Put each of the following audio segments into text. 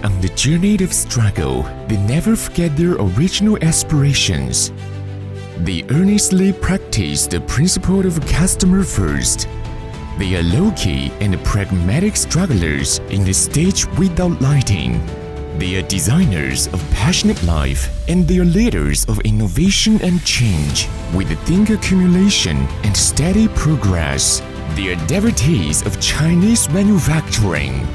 On the journey of struggle, they never forget their original aspirations. They earnestly practice the principle of customer first. They are low-key and pragmatic strugglers in the stage without lighting. They are designers of passionate life, and they are leaders of innovation and change, with think accumulation and steady progress. They are devotees of Chinese manufacturing.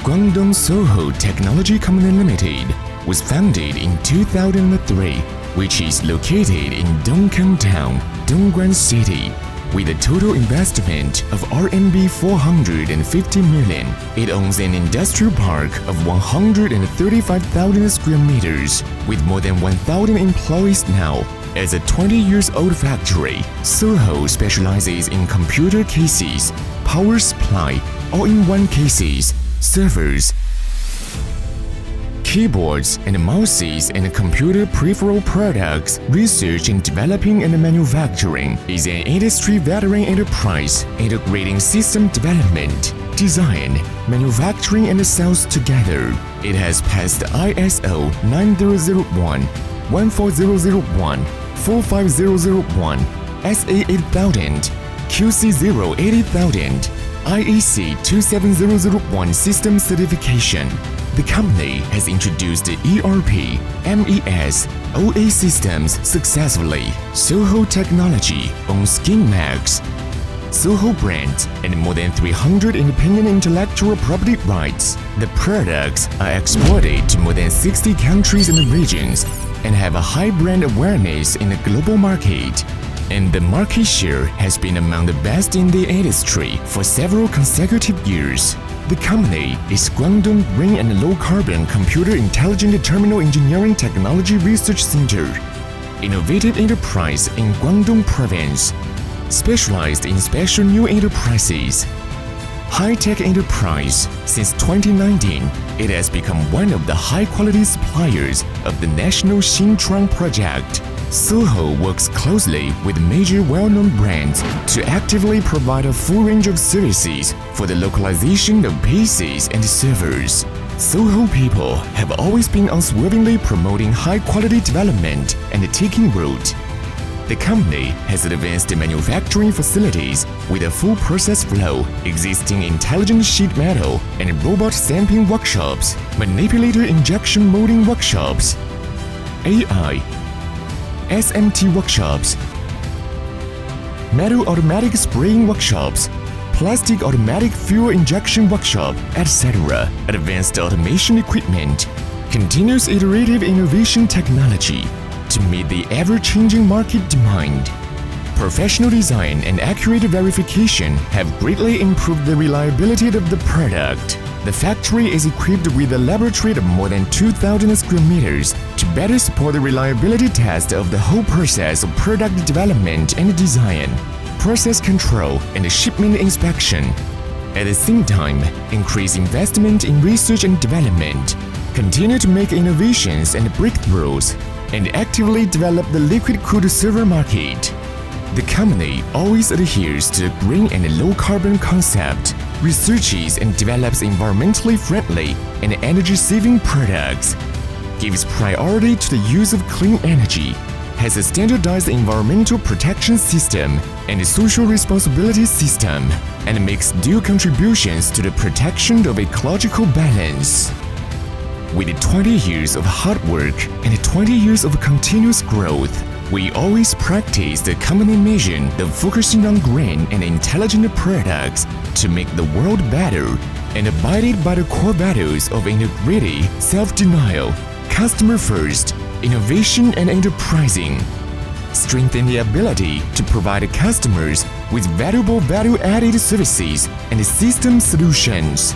Guangdong Sohoo Technology Company Limited was founded in 2003, which is located in Dongkeng Town, Dongguan City. With a total investment of RMB 450 million, it owns an industrial park of 135,000 square meters, with more than 1,000 employees now. As a 20-year-old factory, Sohoo specializes in computer cases, power supply, all-in-one cases, servers, keyboards and mouses, and computer peripheral products. Research and developing and manufacturing is an industry veteran enterprise integrating system development, design, manufacturing and sales together. It has passed ISO 9001, 14001, 45001, SA8000, QC08000, IEC 27001 system certification. The company has introduced ERP, MES, OA systems successfully. Sohoo Technology owns SkinMax, Sohoo brand, and more than 300 independent intellectual property rights. The products are exported to more than 60 countries and regions and have a high brand awareness in the global market. And the market share has been among the best in the industry for several consecutive years. The company is Guangdong Green and Low Carbon Computer Intelligent Terminal Engineering Technology Research Center, innovative enterprise in Guangdong Province, specialized in special new enterprises. High-tech enterprise. Since 2019, it has become one of the high-quality suppliers of the National Xinchuan Project. Sohoo works closely with major well-known brands to actively provide a full range of services for the localization of PCs and servers. Sohoo people have always been unswervingly promoting high-quality development and taking root. The company has advanced manufacturing facilities with a full process flow, existing intelligent sheet metal and robot stamping workshops, manipulator injection molding workshops, AI, SMT workshops, metal automatic spraying workshops, plastic automatic fuel injection workshop, etc. Advanced automation equipment, continuous iterative innovation technology to meet the ever-changing market demand. Professional design and accurate verification have greatly improved the reliability of the product. The factory is equipped with a laboratory of more than 2,000 square meters to better support the reliability test of the whole process of product development and design, process control, and shipment inspection. At the same time, increase investment in research and development, continue to make innovations and breakthroughs, and actively develop the liquid-cooled server market. The company always adheres to the green and low-carbon concept, researches and develops environmentally friendly and energy-saving products, gives priority to the use of clean energy, has a standardized environmental protection system and a social responsibility system, and makes due contributions to the protection of ecological balance. With 20 years of hard work and 20 years of continuous growth, we always practice the company mission of focusing on green and intelligent products to make the world better, and abided by the core values of integrity, self-denial, customer first, innovation and enterprising. Strengthen the ability to provide customers with valuable value-added services and system solutions.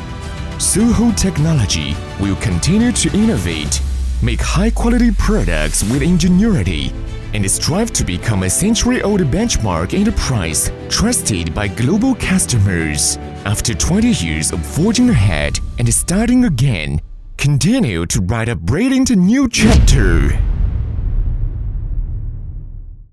Sohoo Technology will continue to innovate, make high-quality products with ingenuity, and strive to become a century-old benchmark enterprise trusted by global customers. After 20 years of forging ahead and starting again, continue to write a brilliant new chapter.